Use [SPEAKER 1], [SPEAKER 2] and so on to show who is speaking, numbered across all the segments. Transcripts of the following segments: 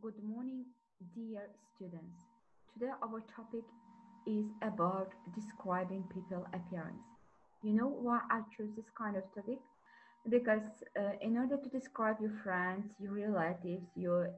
[SPEAKER 1] Good morning, dear students. Today our topic is about describing people appearance. You know why I choose this kind of topic? Because in order to describe your friends, your relatives, your,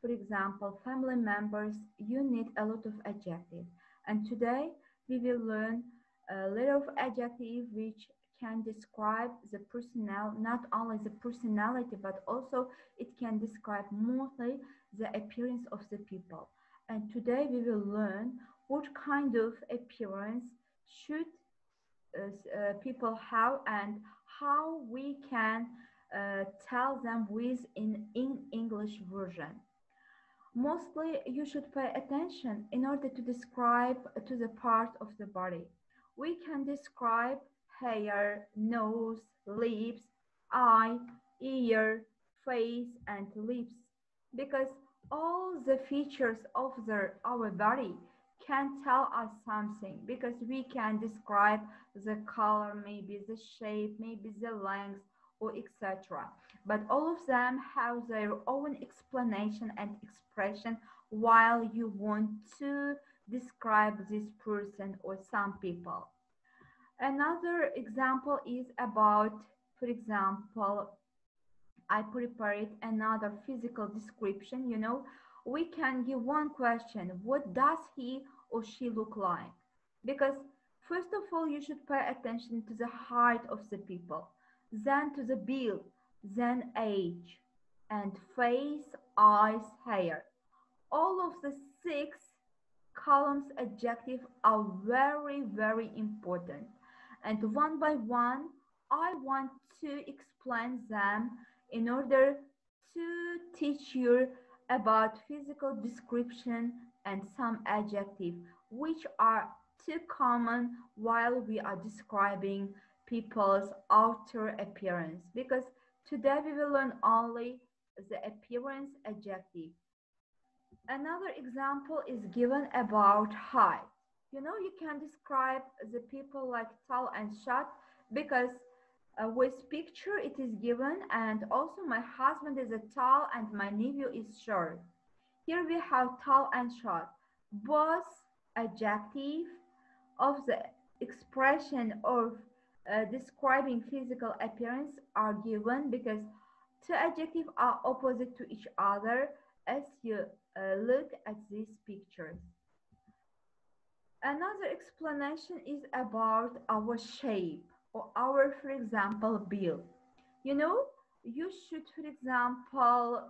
[SPEAKER 1] for example, family members, you need a lot of adjectives. And today we will learn a little of adjective which can describe the personnel, not only the personality, but also it can describe mostly the appearance of the people. And today we will learn what kind of appearance should people have and how we can tell them with in English version. Mostly, you should pay attention in order to describe to the part of the body. We can describe hair, nose, lips, eye, ear, face, and lips because all the features of our body can tell us something because we can describe the color, maybe the shape, maybe the length, or etc. But all of them have their own explanation and expression while you want to describe this person or some people. Another example is about, for example, I prepared another physical description. We can give one question: what does he or she look like? Because first of all, you should pay attention to the height of the people, then to the build, then age, and face, eyes, hair. All of the six columns adjective are very, very important. And one by one, I want to explain them in order to teach you about physical description and some adjective, which are too common while we are describing people's outer appearance. Because today we will learn only the appearance adjective. Another example is given about height. You can describe the people like tall and short because with picture it is given, and also my husband is a tall and my nephew is short. Here we have tall and short. Both adjective of the expression of describing physical appearance are given because two adjectives are opposite to each other as you look at these pictures. Another explanation is about our shape or our, for example, build. You should, for example,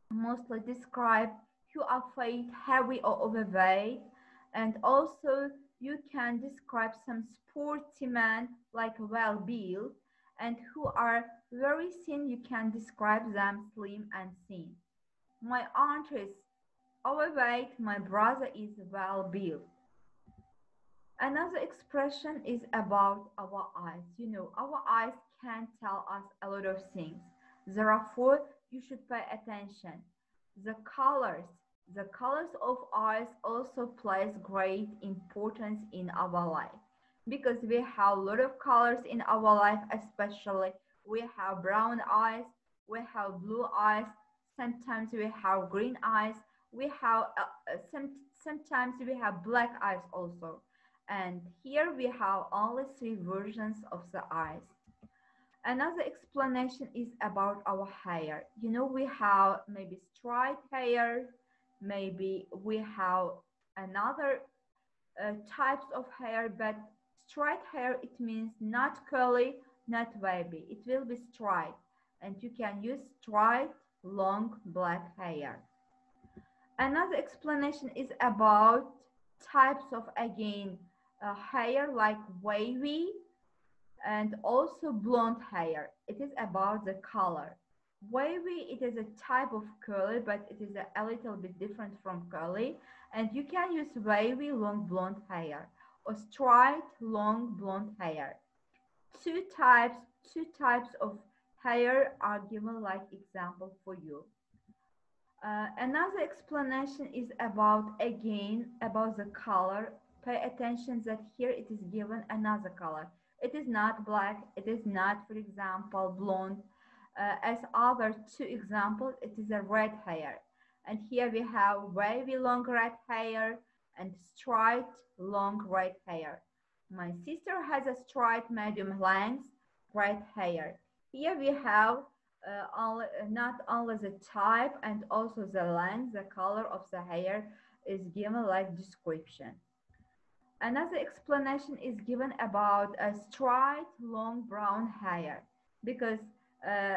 [SPEAKER 1] mostly describe who are fit, heavy, or overweight, and also you can describe some sporty men like well built, and who are very thin. You can describe them slim and thin. My aunt is overweight. My brother is well built. Another expression is about our eyes. Our eyes can tell us a lot of things. Therefore, you should pay attention. The colors. The colors of eyes also plays great importance in our life because we have a lot of colors in our life, especially we have brown eyes, we have blue eyes, sometimes we have green eyes, we have sometimes we have black eyes also. And here we have only three versions of the eyes. Another explanation is about our hair. We have maybe straight hair, maybe we have another types of hair, but straight hair, it means not curly, not wavy. It will be straight, and you can use straight, long black hair. Another explanation is about types of, again, hair like wavy and also blonde hair. It is about the color. Wavy, it is a type of curly, but it is a little bit different from curly. And you can use wavy long blonde hair or straight long blonde hair. Two types of hair are given like example for you. Another explanation is about, again, about the color. Pay attention that here it is given another color. It is not black. It is not, for example, blonde. as other two examples, it is a red hair. And here we have wavy long red hair and straight long red hair. My sister has a straight medium length red hair. Here we have not only the type and also the length, the color of the hair is given like description. Another explanation is given about a straight long brown hair because uh,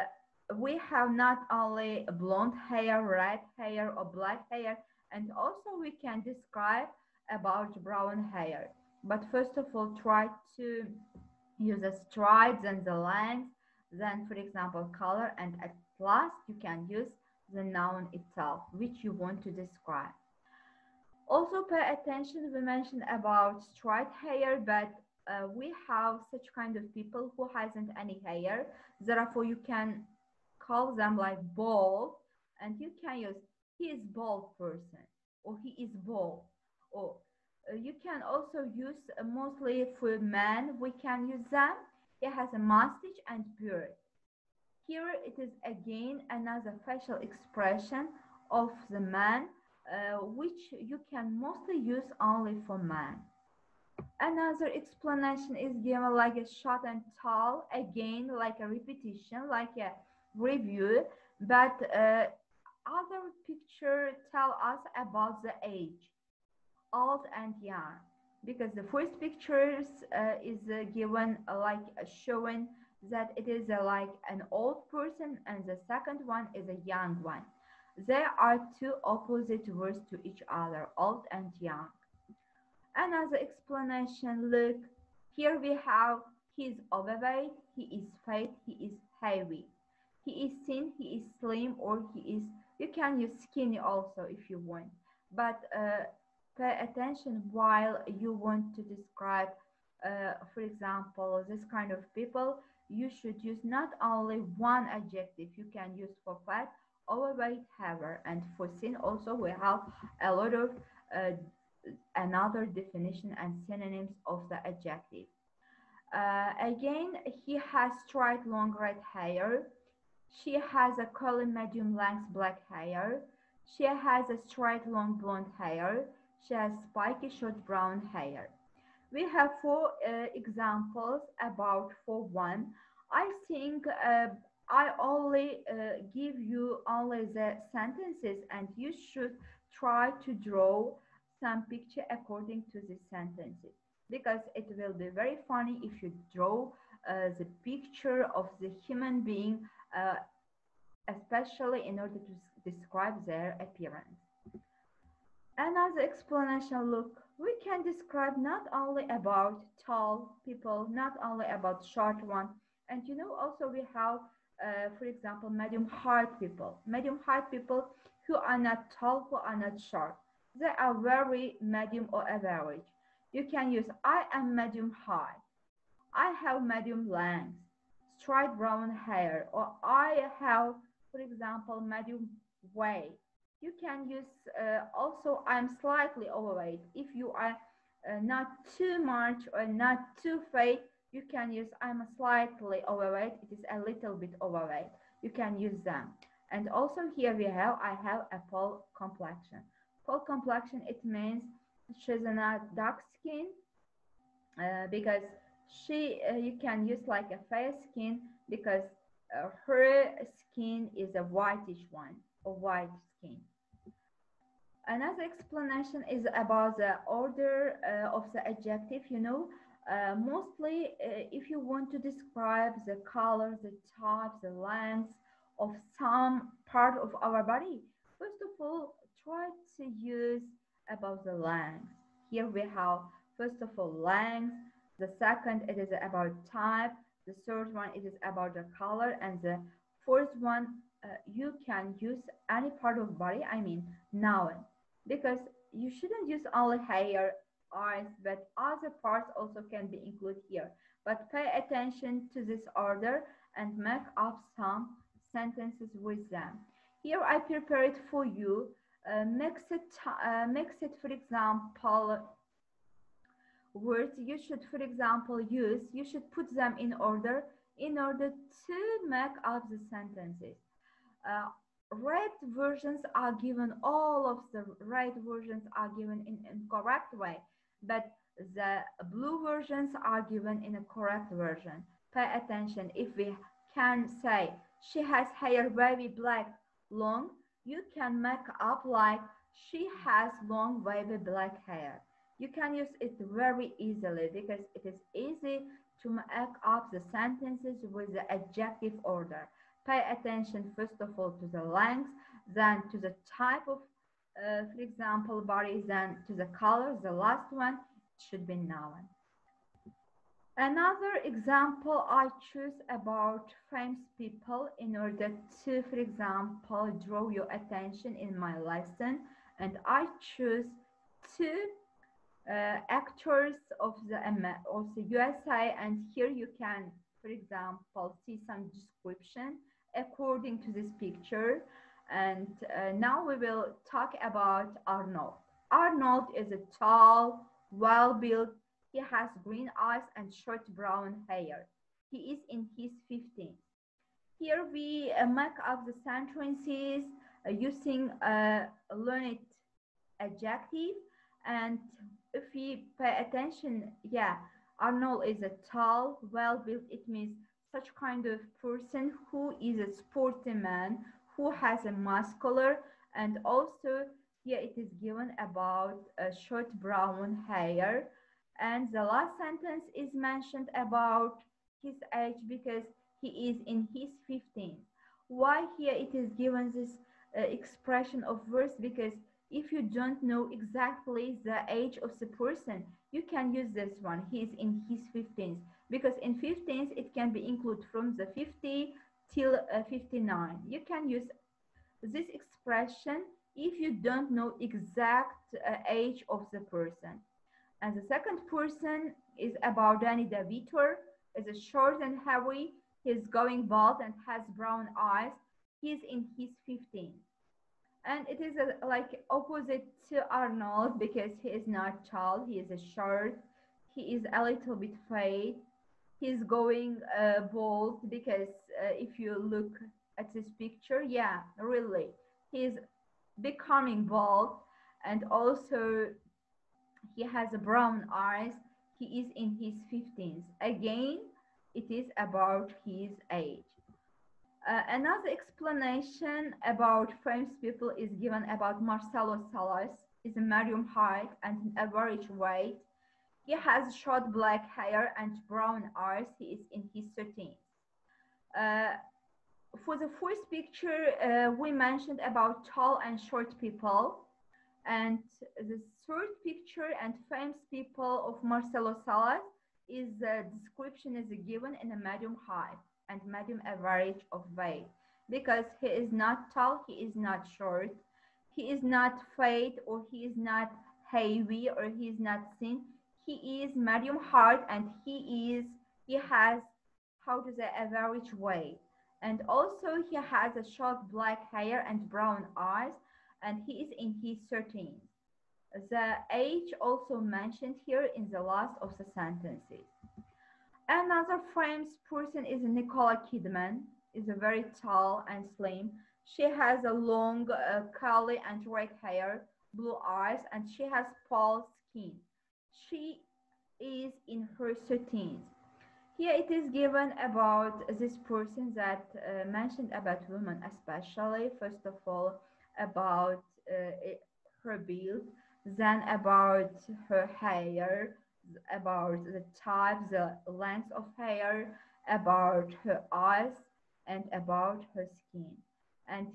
[SPEAKER 1] we have not only blonde hair, red hair, or black hair, and also we can describe about brown hair. But first of all, try to use the strides and the length, then, for example, color, and at last you can use the noun itself, which you want to describe. Also, pay attention, we mentioned about straight hair, but we have such kind of people who hasn't any hair. Therefore, you can call them like bald, and you can use he is bald person or he is bald. Or you can also use mostly for men. We can use them. He has a mustache and beard. Here it is again another facial expression of the man, which you can mostly use only for men. Another explanation is given like a short and tall, again like a repetition, like a review, but other picture tell us about the age, old and young, because the first pictures is given like showing that it is like an old person and the second one is a young one. They are two opposite words to each other, old and young. Another explanation, look, here we have he is overweight, he is fat, he is heavy. He is thin, he is slim, or he is, you can use skinny also if you want. But pay attention while you want to describe, for example, this kind of people, you should use not only one adjective. You can use for fat, overweight, heavier, and for thin also we have a lot of another definition and synonyms of the adjective. Again, he has straight long red hair. She has a curly medium length black hair. She has a straight long blonde hair. She has spiky short brown hair. We have four examples about for one. I think I only give you only the sentences and you should try to draw some picture according to the sentences, because it will be very funny if you draw the picture of the human being, especially in order to describe their appearance. Another explanation, look, we can describe not only about tall people, not only about short one, and you know also we have, for example, medium height people. Medium height people who are not tall, who are not short. They are very medium or average. You can use I am medium height. I have medium length, straight brown hair, or I have, for example, medium weight. You can use also I'm slightly overweight. If you are not too much or not too fat, you can use I'm slightly overweight. It is a little bit overweight. You can use them. And also here we have I have a pale complexion. Pale complexion, it means she's not dark skin, because she you can use like a fair skin because her skin is a whitish one, a white skin. Another explanation is about the order of the adjective. You know, mostly if you want to describe the color, the type, the length of some part of our body, first of all, try to use about the length. Here we have, first of all, length. The second, it is about type. The third one, it is about the color. And the fourth one, you can use any part of body, I mean noun, because you shouldn't use only hair, eyes, but other parts also can be included here. But pay attention to this order and make up some sentences with them. Here I prepared for you. Mix it, for example, words you should, for example, use. You should put them in order. in order to make up the sentences. Uh, Red versions are given, all of the red versions are given in correct way, but the blue versions are given in a correct version. Pay attention. If we can say she has hair wavy black long, you can make up like she has long wavy black hair. You can use it very easily because it is easy to make up the sentences with the adjective order. Pay attention first of all to the length, then to the type of, for example, body, then to the color. The last one should be noun. Another example I choose about famous people in order to, for example, draw your attention in my lesson, and I choose two actors of the USA, and here you can, for example, see some description according to this picture. And now we will talk about Arnold. Arnold is a tall, well-built. He has green eyes and short brown hair. He is in his 50s. Here we make up the sentences using a learned adjective. And if we pay attention, yeah, Arnold is a tall, well-built. It means such kind of person who is a sporty man, who has a muscular, and also here it is given about a short brown hair. And the last sentence is mentioned about his age because he is in his 15th. Why here it is given this expression of verse? Because if you don't know exactly the age of the person, you can use this one. He is in his 15th, because in 15th it can be included from the 50 till 59. You can use this expression if you don't know exact age of the person. And the second person is about Danny DeVito. Is a short and hairy. He's going bald and has brown eyes. He's in his 15th. And it is like opposite to Arnold because he is not tall, he is a short, he is a little bit fat, he's going bald because if you look at this picture, yeah, really, he's becoming bald, and also he has a brown eyes. He is in his 15s. Again, it is about his age. Another explanation about famous people is given about Marcelo Salas. Is a medium height and an average weight. He has short black hair and brown eyes. He is in his 13th. Uh, for the first picture, we mentioned about tall and short people. And the third picture and famous people of Marcelo Salas is the description is given in a medium height and medium average of weight, because he is not tall, he is not short, he is not fat, or he is not heavy, or he is not thin. He is medium height, and he has, how to say, average weight. And also he has a short black hair and brown eyes, and he is in his 13th. The age also mentioned here in the last of the sentences. Another famous person is Nicole Kidman. Is a very tall and slim. She has a long curly and red hair, blue eyes, and she has pale skin. She is in her 13th. Here it is given about this person that mentioned about women, especially first of all about her build, then about her hair, about the type, the length of hair, about her eyes, and about her skin. And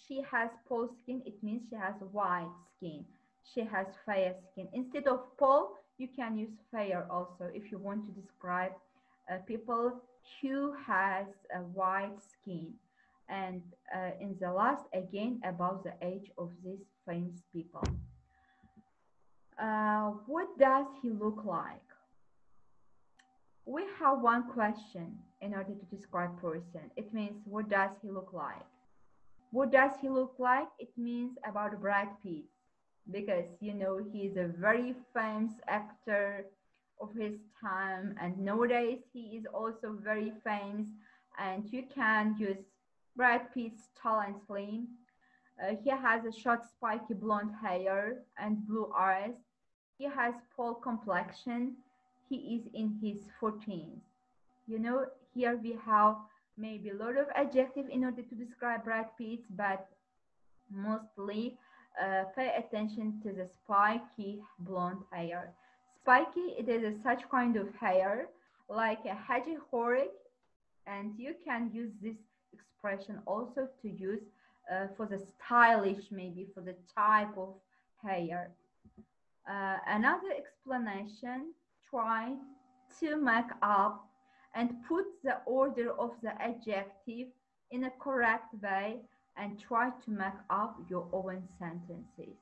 [SPEAKER 1] she has pale skin. It means she has white skin. She has fair skin. Instead of pale, you can use fair also if you want to describe people who has a white skin. And in the last, again, about the age of these famous people. What does he look like? We have one question in order to describe person. It means, what does he look like? What does he look like? It means about Brad Pitt, because you know he is a very famous actor, of his time, and nowadays he is also very famous, and you can use Brad Pitt's tall and slim. He has a short spiky blonde hair and blue eyes. He has pale complexion. He is in his 14s. You know, here we have maybe a lot of adjective in order to describe Brad Pitt, but mostly pay attention to the spiky blonde hair. Spiky, it is a such kind of hair like a hedgehog, and you can use this expression also to use for the stylish, maybe for the type of hair. Another explanation, try to make up and put the order of the adjective in a correct way and try to make up your own sentences.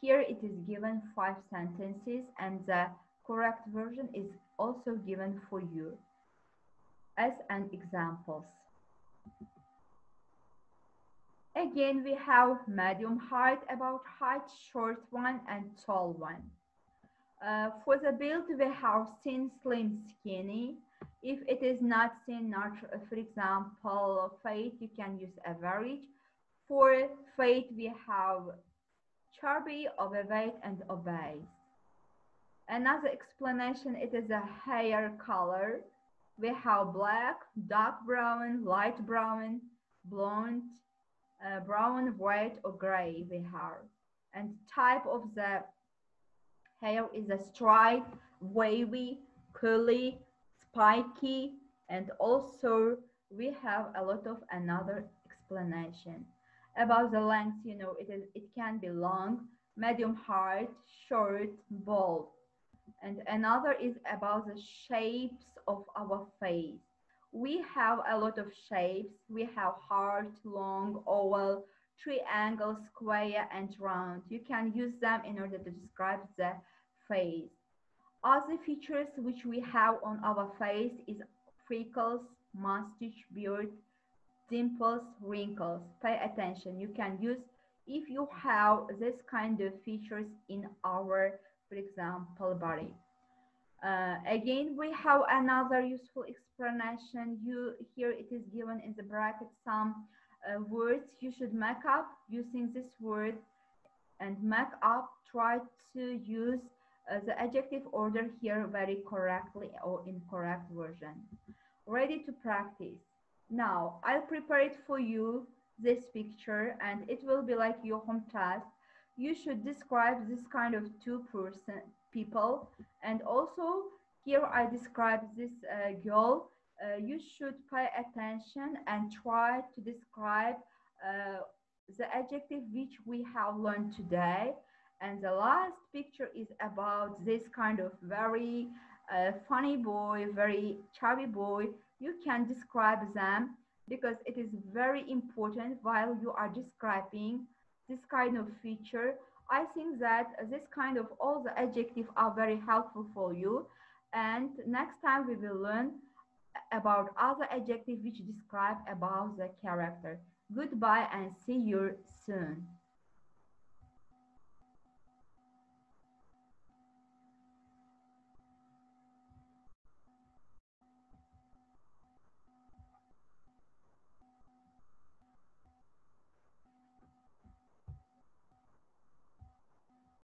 [SPEAKER 1] Here it is given 5 sentences and the correct version is also given for you as an examples. Again, we have medium height, about height, short one, and tall one. For the build, we have thin, slim, skinny. If it is not thin, not, for example, fat, you can use average. For fat, we have chubby, overweight, and obese. Another explanation, it is a hair color. We have black, dark brown, light brown, blonde, brown, white, or gray we have. And type of the hair is a stripe, wavy, curly, spiky, and also we have a lot of another explanation about the length. You know, it can be long, medium height, short, bold. And another is about the shapes of our face. We have a lot of shapes. We have heart, long, oval, triangle, square, and round. You can use them in order to describe the face. Other features which we have on our face is freckles, mustache, beard, dimples, wrinkles. Pay attention. You can use if you have this kind of features in our, for example, body. Again, we have another useful explanation. Here it is given in the bracket some words you should make up using this word, and make up, try to use the adjective order here very correctly or in correct version. Ready to practice. Now I'll prepare it for you, this picture, and it will be like your home task. You should describe this kind of two-person people, and also here I describe this girl. You should pay attention and try to describe the adjective which we have learned today. And the last picture is about this kind of very funny boy, very chubby boy. You can describe them because it is very important while you are describing this kind of feature. I think that this kind of all the adjectives are very helpful for you. And next time we will learn about other adjectives which describe about the character. Goodbye and see you soon.